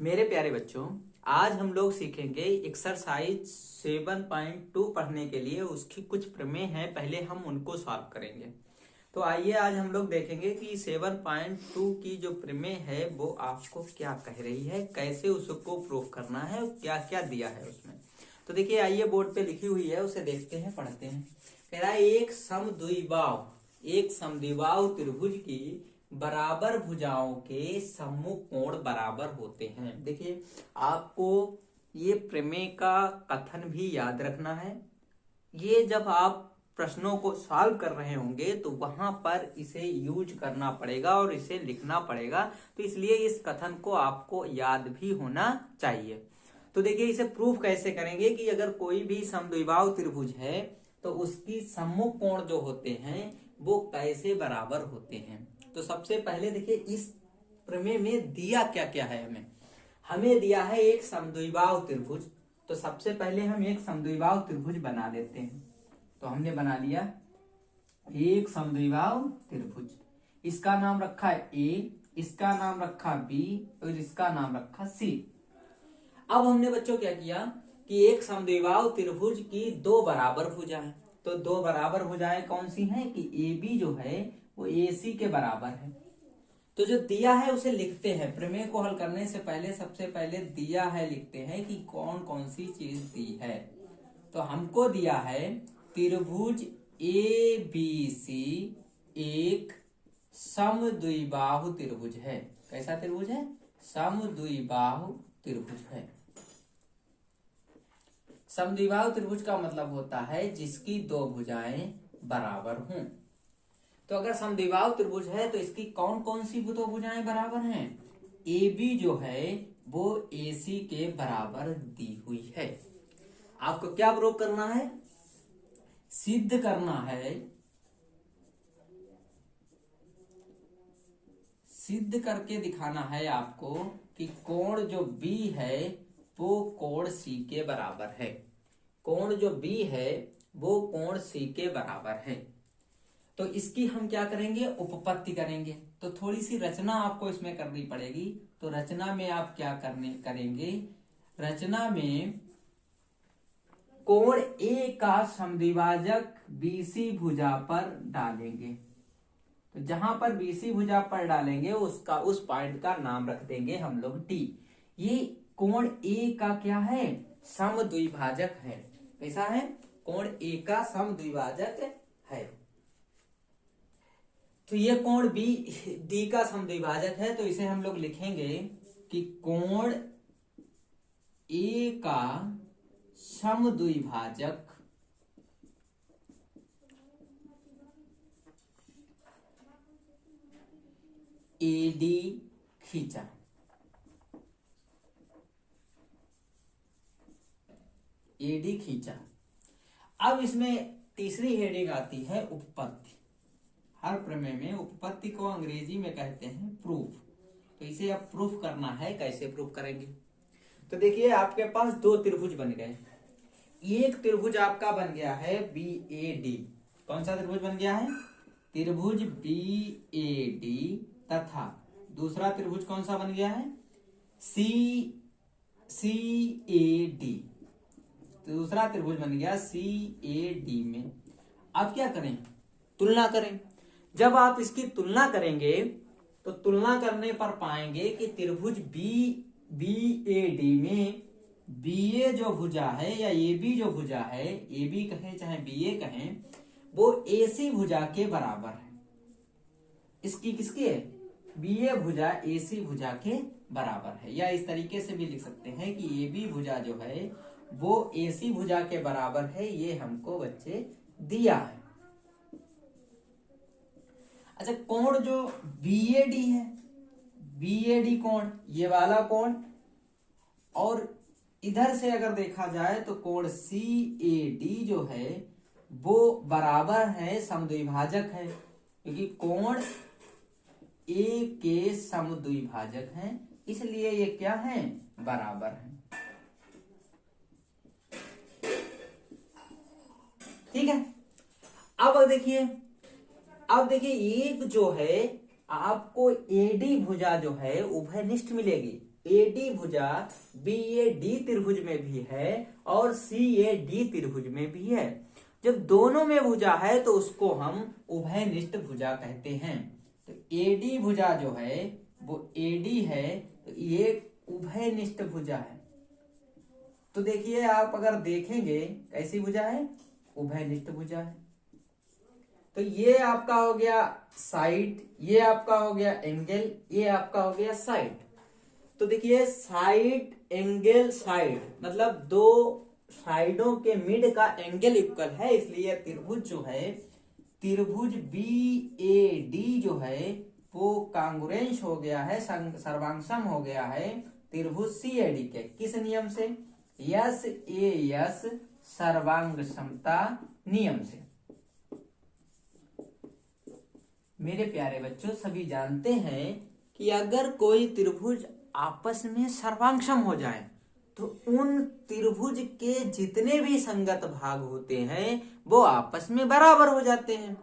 मेरे प्यारे बच्चों, आज हम लोग सीखेंगे एक्सरसाइज 7.2 पढ़ने के लिए उसकी कुछ प्रमेय हैं। पहले हम उनको सॉल्व करेंगे। तो आइए आज हम लोग देखेंगे कि 7.2 की जो प्रमेय है वो आपको क्या कह रही है, कैसे उसको प्रूफ करना है और क्या क्या दिया है उसमें। तो देखिए, आइए बोर्ड पे लिखी हुई है, उसे देखते हैं, पढ़ते हैं। कह रहा है एक समद्विबाहु त्रिभुज की बराबर भुजाओं के सम्मुख कोण बराबर होते हैं। देखिए, आपको ये प्रमेय का कथन भी याद रखना है। ये जब आप प्रश्नों को सॉल्व कर रहे होंगे तो वहां पर इसे यूज करना पड़ेगा और इसे लिखना पड़ेगा। तो इसलिए इस कथन को आपको याद भी होना चाहिए। तो देखिए, इसे प्रूफ कैसे करेंगे कि अगर कोई भी समद्विबाहु त्रिभुज है तो उसकी सम्मुख कोण जो होते हैं वो कैसे बराबर होते हैं। तो सबसे पहले देखिए, इस प्रमेय में दिया क्या क्या है। हमें दिया है एक समद्विबाहु त्रिभुज। तो सबसे पहले हम एक समद्विबाहु त्रिभुज बना लेते हैं। तो हमने बना लिया एक समद्विबाहु त्रिभुज। इसका नाम रखा है ए, इसका नाम रखा बी और इसका नाम रखा सी। अब हमने बच्चों क्या किया कि एक समद्विबाहु त्रिभुज की दो बराबर भुजाएं। तो दो बराबर भुजाएं कौन सी हैं कि ए बी जो है वो ए सी के बराबर है। तो जो दिया है उसे लिखते हैं। प्रमेय को हल करने से पहले सबसे पहले दिया है लिखते हैं कि कौन कौन सी चीज दी है। तो हमको दिया है त्रिभुज ए बी सी एक समद्विबाहु त्रिभुज है। कैसा त्रिभुज है? समद्विबाहु त्रिभुज है। समद्विबाहु त्रिभुज का मतलब होता है जिसकी दो भुजाएं बराबर हों। तो अगर समद्विबाहु त्रिभुज है तो इसकी कौन कौन सी दो भुजाएं बराबर हैं? ए बी जो है वो ए सी के बराबर दी हुई है। आपको क्या प्रूव करना है? सिद्ध करना है, सिद्ध करके दिखाना है आपको कि कोण जो बी है वो कोण सी के बराबर है। कोण जो बी है वो कोण सी के बराबर है। तो इसकी हम क्या करेंगे? उपपत्ति करेंगे। तो थोड़ी सी रचना आपको इसमें करनी पड़ेगी। तो रचना में आप क्या करेंगे? रचना में कोण ए का समद्विभाजक बीसी भुजा पर डालेंगे। तो जहां पर बीसी भुजा पर डालेंगे उसका उस पॉइंट का नाम रख देंगे हम लोग टी। ये कोण ए का क्या है? समद्विभाजक है। कैसा है? कोण ए का समद्विभाजक है। तो ये कोण बी डी का समद्विभाजक है। तो इसे हम लोग लिखेंगे कि कोण ए का समद्विभाजक एडी खींचा। एडी खींचा। अब इसमें तीसरी हेडिंग आती है उपपत्ति। हर प्रमेय में उपपत्ति को अंग्रेजी में कहते हैं प्रूफ। तो इसे अब प्रूफ करना है। कैसे प्रूफ करेंगे? तो देखिए, आपके पास दो त्रिभुज बन गए। एक त्रिभुज आपका बन गया है बी ए डी। कौन सा त्रिभुज बन गया है? त्रिभुज बी ए डी। तथा दूसरा त्रिभुज कौन सा बन गया है? सी सी ए डी। तो दूसरा त्रिभुज बन गया सी ए डी में। अब क्या करें? तुलना करें। जब आप इसकी तुलना करेंगे तो तुलना करने पर पाएंगे कि त्रिभुज बी ए डी में बी ए जो भुजा है या ए बी जो भुजा है, ए बी कहें चाहे बी ए कहें, वो ए सी भुजा के बराबर है। इसकी किसकी है? बी ए भुजा ए सी भुजा के बराबर है। या इस तरीके से भी लिख सकते हैं कि ए बी भुजा जो है वो ए सी भुजा के बराबर है। ये हमको बच्चे दिया है। अच्छा, कोण जो बी ए डी है, बी ए डी कोण, ये वाला कोण, और इधर से अगर देखा जाए तो कोण सी ए डी जो है वो बराबर है, समद्विभाजक है। क्योंकि कोण ए के समद्विभाजक हैं, इसलिए ये क्या है? बराबर है। ठीक है। अब देखिए एक जो है आपको एडी भुजा जो है उभयनिष्ठ मिलेगी। एडी भुजा बीएडी त्रिभुज में भी है और सीएडी त्रिभुज में भी है। जब दोनों में भुजा है तो उसको हम उभयनिष्ठ भुजा कहते हैं। तो एडी भुजा जो है वो एडी है, तो ये उभयनिष्ठ भुजा है। तो देखिए आप अगर देखेंगे कैसी भुजा है, उभयनिष्ठ भुजा है। तो ये आपका हो गया साइड, ये आपका हो गया एंगल, ये आपका हो गया साइड। तो देखिए साइड एंगल साइड मतलब दो साइडों के मिड का एंगल इक्वल है, इसलिए त्रिभुज जो है त्रिभुज बीएडी जो है वो कांग्रुएंस हो गया है, सर्वांगसम हो गया है त्रिभुज सीएडी के। किस नियम से? यस ए यस सर्वांग समता नियम से। मेरे प्यारे बच्चों, सभी जानते हैं कि अगर कोई त्रिभुज आपस में सर्वांगसम हो जाए तो उन त्रिभुज के जितने भी संगत भाग होते हैं वो आपस में बराबर हो जाते हैं।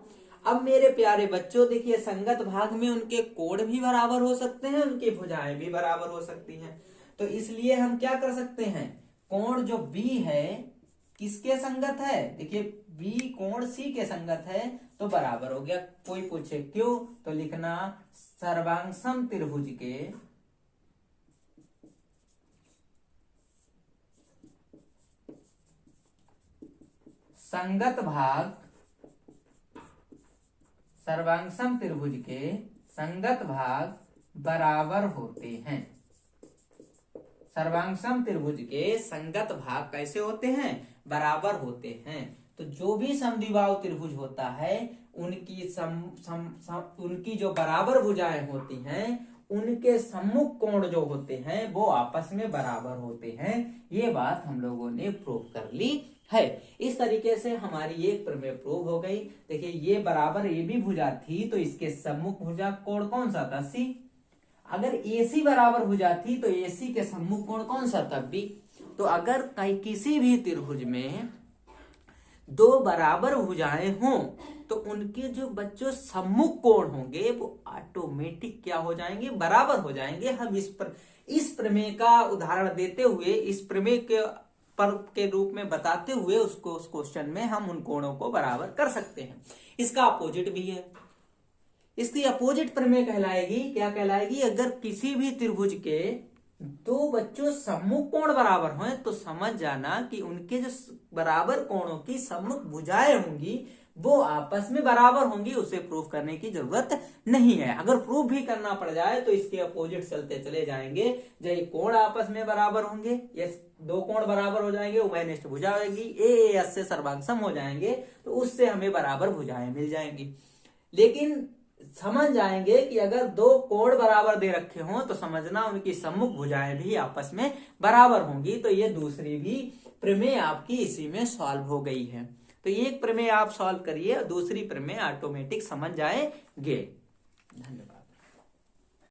अब मेरे प्यारे बच्चों देखिए, संगत भाग में उनके कोण भी बराबर हो सकते हैं, उनकी भुजाएं भी बराबर हो सकती हैं। तो इसलिए हम क्या कर सकते हैं, कोण जो B है किसके संगत है? देखिए B कोण C के संगत है तो बराबर हो गया। कोई पूछे क्यों, तो लिखना सर्वांगसम त्रिभुज के संगत भाग, सर्वांगसम त्रिभुज के संगत भाग बराबर होते हैं। सर्वांगसम त्रिभुज के संगत भाग कैसे होते हैं? बराबर होते हैं। तो जो भी समद्विबाहु त्रिभुज होता है उनकी जो बराबर भुजाएं होती हैं उनके सम्मुख कोण जो होते हैं वो आपस में बराबर होते हैं। ये बात हम लोगों ने प्रूव कर ली है। इस तरीके से हमारी एक प्रमेय प्रूव हो गई। देखिए ये बराबर ए बी भुजा थी तो इसके सम्मुख भुजा कोण कौन सा था? सी। अगर AC बराबर भुजा थी तो AC के सम्मुख कोण कौन सा था? B। तो अगर किसी भी त्रिभुज में दो बराबर भुजाएं हों तो उनके जो बच्चों सम्मुख कोण होंगे वो ऑटोमेटिक क्या हो जाएंगे? बराबर हो जाएंगे। हम इस प्रमेय का उदाहरण देते हुए, इस प्रमेय के रूप में बताते हुए उसको उस क्वेश्चन में हम उन कोणों को बराबर कर सकते हैं। इसका अपोजिट भी है, इसकी अपोजिट प्रमेय कहलाएगी। क्या कहलाएगी? अगर किसी भी त्रिभुज के दो बच्चों सम्मुख कोण बराबर हों तो समझ जाना कि उनके जो बराबर कोणों की सम्मुख भुजाएं होंगी वो आपस में बराबर होंगी। उसे प्रूव करने की जरूरत नहीं है। अगर प्रूव भी करना पड़ जाए तो इसके अपोजिट चलते चले जाएंगे। जब कोण आपस में बराबर होंगे, ये दो कोण बराबर हो जाएंगे, उभयनिष्ठ भुजा होगी, ए से सर्वांगसम हो जाएंगे तो उससे हमें बराबर भुजाएं मिल जाएंगी। लेकिन समझ जाएंगे कि अगर दो कोण बराबर दे रखे हों तो समझना उनकी सम्मुख भुजाएं भी आपस में बराबर होंगी। तो ये दूसरी भी प्रमेय आपकी इसी में सॉल्व हो गई है। तो एक प्रमेय आप सॉल्व करिए, दूसरी प्रमेय ऑटोमेटिक समझ जाएंगे। धन्यवाद।